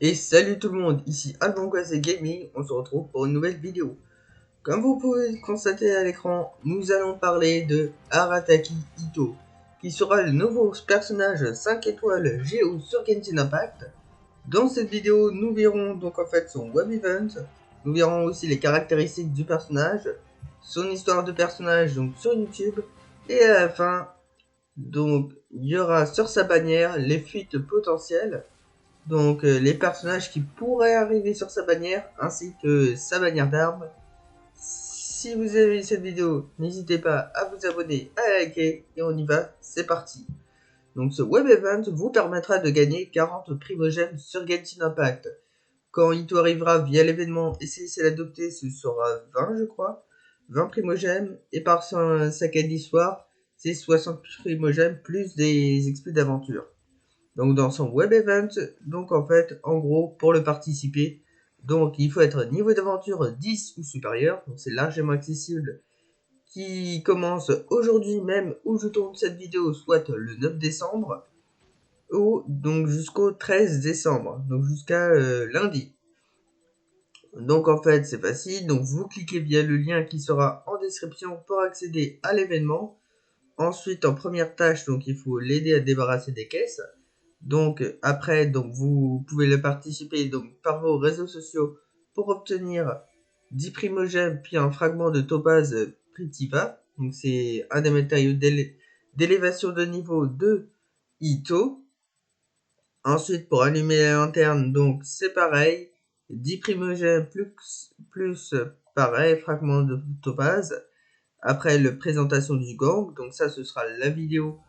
Et salut tout le monde, ici Albanquaz et Gaming, on se retrouve pour une nouvelle vidéo. Comme vous pouvez le constater à l'écran, nous allons parler de Arataki Itto, qui sera le nouveau personnage 5 étoiles Géo sur Genshin Impact. Dans cette vidéo, nous verrons donc en fait son web event, nous verrons aussi les caractéristiques du personnage, son histoire de personnage donc sur YouTube, et à la fin, donc il y aura sur sa bannière les fuites potentielles. Donc les personnages qui pourraient arriver sur sa bannière, ainsi que sa bannière d'armes. Si vous avez aimé cette vidéo, n'hésitez pas à vous abonner, à liker, et on y va, c'est parti. Donc ce web event vous permettra de gagner 40 primogèmes sur Genshin Impact. Quand Itto arrivera via l'événement Essayez l'adopter, ce sera 20 je crois, 20 primogèmes, et par sa quête d'histoire, c'est 60 primogèmes plus des XP d'aventure. Donc dans son web event, donc en fait, en gros, pour le participer, donc il faut être niveau d'aventure 10 ou supérieur, donc c'est largement accessible, qui commence aujourd'hui même où je tourne cette vidéo, soit le 9 décembre, ou donc jusqu'au 13 décembre, donc jusqu'à lundi. Donc en fait c'est facile, donc vous cliquez via le lien qui sera en description pour accéder à l'événement. Ensuite en première tâche, donc il faut l'aider à débarrasser des caisses. Donc après, donc vous pouvez le participer donc par vos réseaux sociaux pour obtenir 10 primogèmes puis un fragment de topaz Pritiva. Donc c'est un des matériaux d'élévation de niveau de Itto. Ensuite pour allumer la lanterne, donc c'est pareil, 10 primogèmes plus pareil, fragment de topaz. Après la présentation du gang, donc ça ce sera la vidéo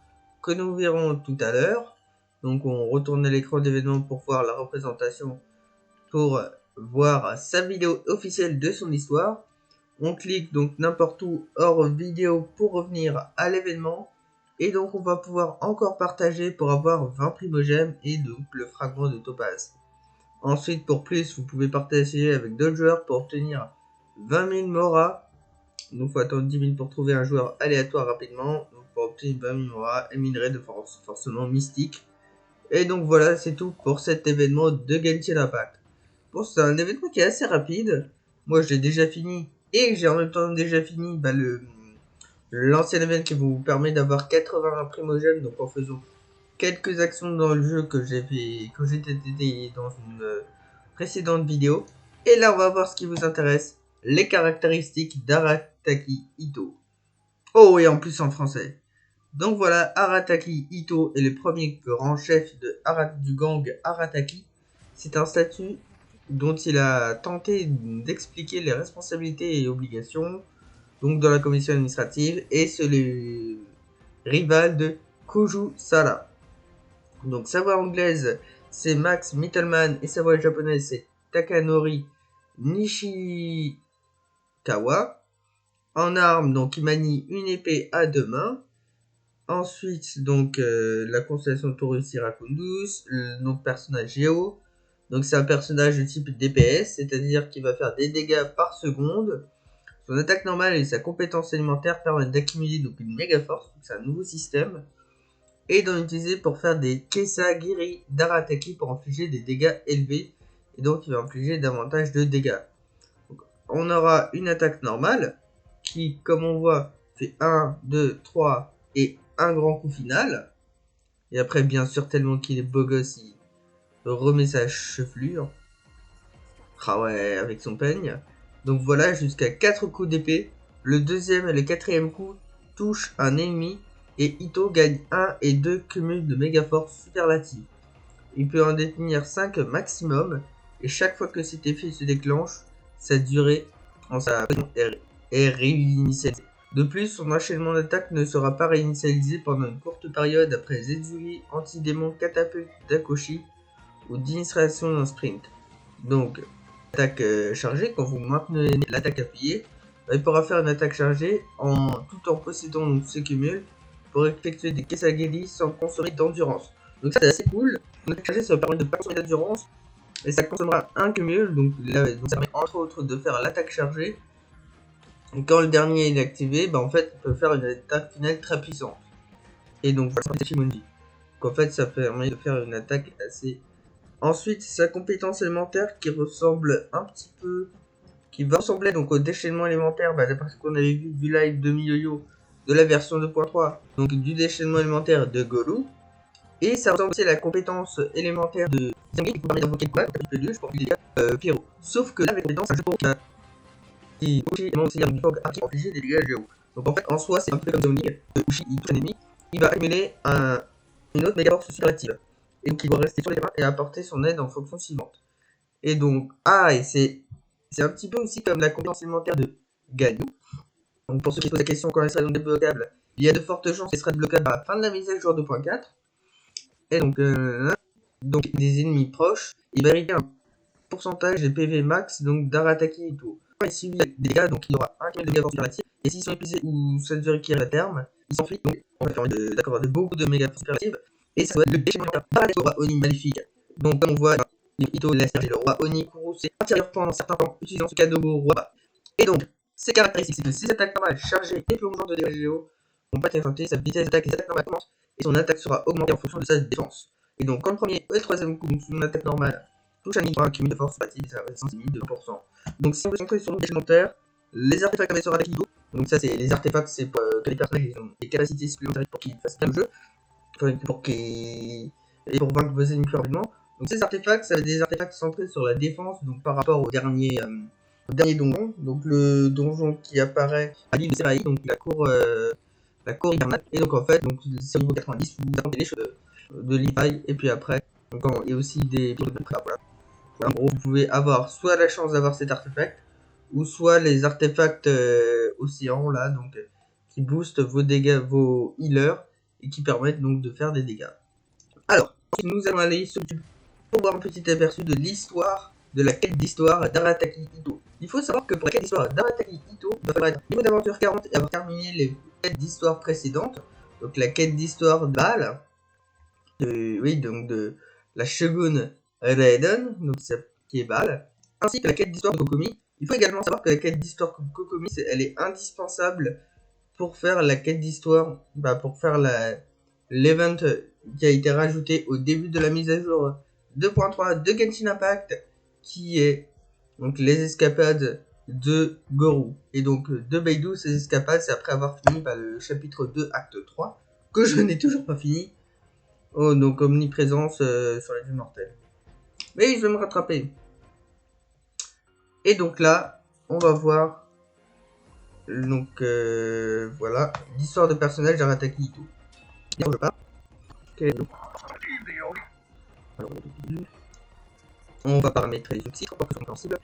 que nous verrons tout à l'heure. Donc on retourne à l'écran d'événement pour voir la représentation, pour voir sa vidéo officielle de son histoire. On clique donc n'importe où hors vidéo pour revenir à l'événement. Et donc on va pouvoir encore partager pour avoir 20 primogèmes et donc le fragment de topaz. Ensuite pour plus, vous pouvez partager avec d'autres joueurs pour obtenir 20 000 Mora. Donc faut attendre 10 minutes pour trouver un joueur aléatoire rapidement. Donc pour obtenir 20 000 Mora et minerai de force forcément mystique. Et donc voilà, c'est tout pour cet événement de Genshin Impact. Bon, c'est un événement qui est assez rapide. Moi, j'ai déjà fini. Et j'ai en même temps déjà fini l'ancien événement qui vous permet d'avoir 80 primogèmes. Donc en faisant quelques actions dans le jeu que j'ai détaillé dans une précédente vidéo. Et là, on va voir ce qui vous intéresse. Les caractéristiques d'Arataki Itto. Oh, et en plus en français. Donc voilà, Arataki Itto est le premier grand chef du gang Arataki. C'est un statut dont il a tenté d'expliquer les responsabilités et obligations, donc dans la commission administrative, et c'est le rival de Koju Sara. Donc sa voix anglaise c'est Max Mittelman et sa voix japonaise c'est Takanori Nishikawa. En armes, donc il manie une épée à deux mains. Ensuite, donc, la constellation Taurus Iracundus, donc personnage Géo. Donc c'est un personnage de type DPS, c'est-à-dire qu'il va faire des dégâts par seconde. Son attaque normale et sa compétence alimentaire permettent d'accumuler donc une méga force, donc c'est un nouveau système. Et d'en utiliser pour faire des Kesagiri d'Arataki pour infliger des dégâts élevés. Et donc il va infliger davantage de dégâts. Donc, on aura une attaque normale, qui comme on voit fait 1, 2, 3 et un grand coup final. Et après, bien sûr, tellement qu'il est beau gosse, il remet sa chevelure. Ah ouais, avec son peigne. Donc voilà, jusqu'à 4 coups d'épée. Le deuxième et le quatrième coup touchent un ennemi. Et Itto gagne 1 et 2 cumuls de méga force superlative. Il peut en détenir 5 maximum. Et chaque fois que cet effet se déclenche, sa durée en sa est réinitialisée. De plus, son enchaînement d'attaque ne sera pas réinitialisé pendant une courte période après Zetsui, Anti-Démon, Catapulte d'Akoshi ou d'initiation d'un sprint. Donc, attaque chargée, quand vous maintenez l'attaque appuyée, il pourra faire une attaque chargée tout en possédant donc, ce cumul pour effectuer des Kesagiri sans consommer d'endurance. Donc ça c'est assez cool. Une attaque chargée ça va permettre de ne pas consommer d'endurance et ça consommera un cumul, donc ça permet entre autres de faire l'attaque chargée. Et quand le dernier est activé, en fait, il peut faire une attaque finale très puissante. Et donc, voilà, c'est Shimonji. Donc, en fait, ça permet de faire une attaque assez Ensuite, sa compétence élémentaire qui ressemble un petit peu, qui va ressembler donc au déchaînement élémentaire, d'après ce qu'on avait vu du live de MiYoYo de la version 2.3, donc du déchaînement élémentaire de Goru. Et ça ressemble aussi à la compétence élémentaire de Zangief qui permet d'invoquer quoi, je pense qu'il est Pyro. Sauf que là, avec la compétence, c'est qui Uchi demande aussi un fog qui inflige des dégâts géo. Donc en fait, en soi, c'est un peu comme Zoning. Uchi, il touche un ennemi, il va accumuler une autre méga force superlative. Et donc il doit rester sur les terrains et apporter son aide en fonction suivante. Et donc, et c'est un petit peu aussi comme la compétence élémentaire de Ganyu. Donc pour ceux qui se posent la question quand elle sera donc débloquable, il y a de fortes chances qu'elle sera débloquable à la fin de la mise à jour 2.4. Et donc des ennemis proches, il va hériter un pourcentage des PV max donc d'Arataki et tout. Et s'il y a des dégâts, donc il y aura un cumul de méga force superlative. Et s'ils sont épuisés ou ça ne requiert à terme, ils s'enfuient. Donc on va faire d'accorder beaucoup de méga force superlative. Et ça doit être le déchaînement par le roi Oni maléfique. Donc comme on voit, Ito laisse le roi Oni Kuro, c'est intérieur pendant certains temps, utilisant ce Kadobo roi bas. Et donc, ses caractéristiques, c'est que ses attaques normales chargées et plongeantes de dégâts géo vont pas être impactées, sa vitesse d'attaque et ses attaques normales commencent, et son attaque sera augmentée en fonction de sa défense. Et donc, quand le premier et le troisième coup, son attaque normale touche un ennemi pour un cumul de force superlative, sa résistance est de 1%. Donc, si on veut se concentrer sur le déchaînementaire, les artefacts avec sera avec Ido. Donc, ça, c'est les artefacts, c'est pour que les personnages ils ont des capacités supplémentaires pour qu'ils fassent bien le jeu, et pour vaincre vos ennemis plus rapidement. Donc, ces artefacts, ça va être des artefacts centrés sur la défense, donc par rapport au dernier donjon, donc le donjon qui apparaît à l'île de Seraï, donc la cour hivernale. Et donc en fait, donc c'est au niveau 90, vous affrontez les cheveux de Levi, et puis après, donc, il y a aussi des pilotes de près, voilà. En gros, vous pouvez avoir soit la chance d'avoir cet artefact, ou soit les artefacts océans là, donc qui boostent vos dégâts, vos healers, et qui permettent donc de faire des dégâts. Alors, nous allons aller sur YouTube pour voir un petit aperçu de l'histoire, de la quête d'histoire d'Arataki Ito. Il faut savoir que pour la quête d'histoire d'Arataki Ito, il va falloir être niveau d'aventure 40 et avoir terminé les quêtes d'histoire précédentes. Donc la quête d'histoire de Baal, de la Shogun Raiden, donc qui est Baal, ainsi que la quête d'histoire de Kokomi. Il faut également savoir que la quête d'histoire de Kokomi, elle est indispensable pour faire la quête d'histoire, pour faire l'event qui a été rajouté au début de la mise à jour 2.3 de Genshin Impact, qui est donc les escapades de Goru. Et donc de Beidou, ces escapades, c'est après avoir fini le chapitre 2, acte 3, que je n'ai toujours pas fini. Oh, donc omniprésence sur les dieux mortels. Mais je vais me rattraper. Et donc là, on va voir donc voilà l'histoire de personnage d'Arataki Ito. Bien, je pars. Alors, on va paramétrer les sous-titres pour que ce soit compréhensible.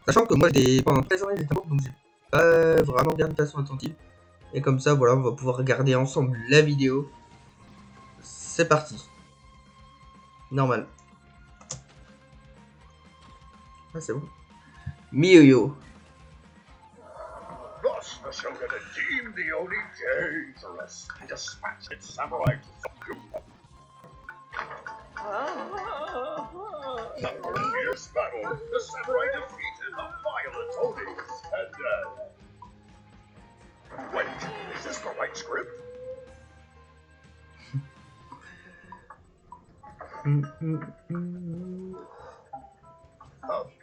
Sachant que moi, pendant 13 ans, j'étais en donc j'ai pas vraiment regardé de façon attentive. Et comme ça, voilà, on va pouvoir regarder ensemble la vidéo. C'est parti. Normal. Ah, c'est bon. MiYoYo. Thus the Shogun deemed the Oni dangerous and dispatched its samurai to subdue them. After a fierce battle, the samurai defeated the violent Onis and wait, is this the right script?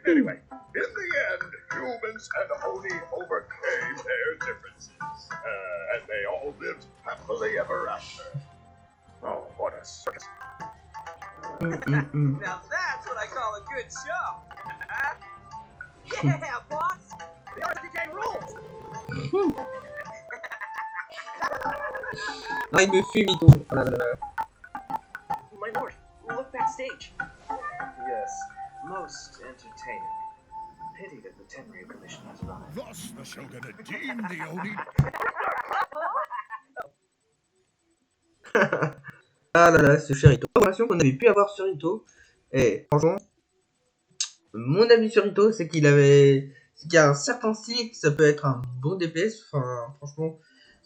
Anyway, in the end, humans and Oni overcame their differences, and they all lived happily ever after. Oh, what a circus. Now that's what I call a good show. Yeah, boss. The RTJ rules. Ah, il me fume, Ito. My lord, look backstage. Yes, most entertaining. Pity that the Tenryu Commission has run it. Thus the Shogun deemed the Oni. Ah là là, ce cher Ito. Information qu'on avait pu avoir sur Ito. Et franchement, mon avis sur Ito, c'est qu'il y a un certain style, ça peut être un bon DPS. Enfin, franchement,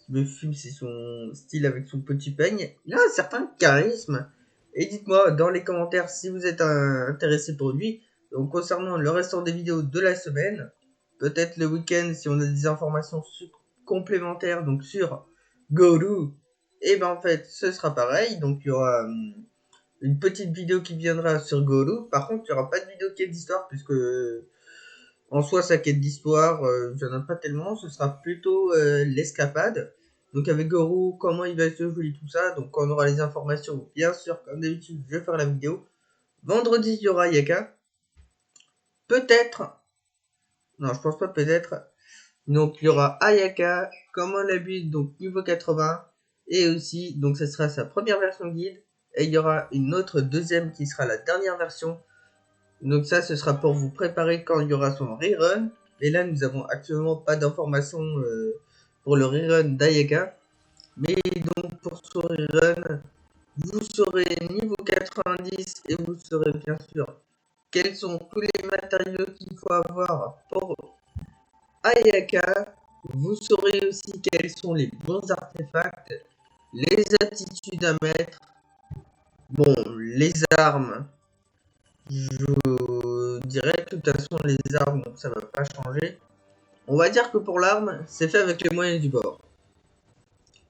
le film, c'est son style avec son petit peigne. Il a un certain charisme. Et dites-moi dans les commentaires si vous êtes intéressé pour lui. Donc, concernant le restant des vidéos de la semaine, peut-être le week-end, si on a des informations complémentaires donc sur Goru, et ben en fait, ce sera pareil. Donc, il y aura une petite vidéo qui viendra sur Golu. Par contre, il n'y aura pas de vidéo quête d'histoire, puisque en soi, sa quête d'histoire, il n'y en a pas tellement. Ce sera plutôt l'escapade. Donc avec Goro, comment il va se jouer, tout ça. Donc quand on aura les informations, bien sûr, comme d'habitude, je vais faire la vidéo. Vendredi, il y aura Ayaka. Peut-être. Non, je pense pas peut-être. Donc il y aura Ayaka, comme on l'a vu, donc niveau 80. Et aussi, donc ce sera sa première version guide. Et il y aura une autre deuxième qui sera la dernière version. Donc ça, ce sera pour vous préparer quand il y aura son rerun. Et là, nous avons actuellement pas d'informations pour le rerun d'Ayaka. Mais donc pour ce rerun, vous serez niveau 90 et vous saurez bien sûr quels sont tous les matériaux qu'il faut avoir pour Ayaka. Vous saurez aussi quels sont les bons artefacts, les aptitudes à mettre, bon, les armes. Je dirais que de toute façon les armes, ça va pas changer. On va dire que pour l'arme, c'est fait avec les moyens du bord.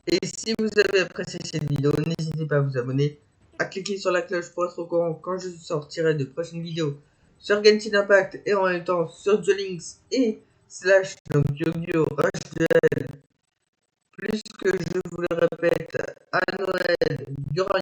Et si vous avez apprécié cette vidéo, n'hésitez pas à vous abonner, à cliquer sur la cloche pour être au courant quand je sortirai de prochaines vidéos sur Genshin Impact et en même temps sur Duel Links et slash donc Yu-Gi-Oh! Rush Duel. Plus que je vous le répète, à Noël, il y aura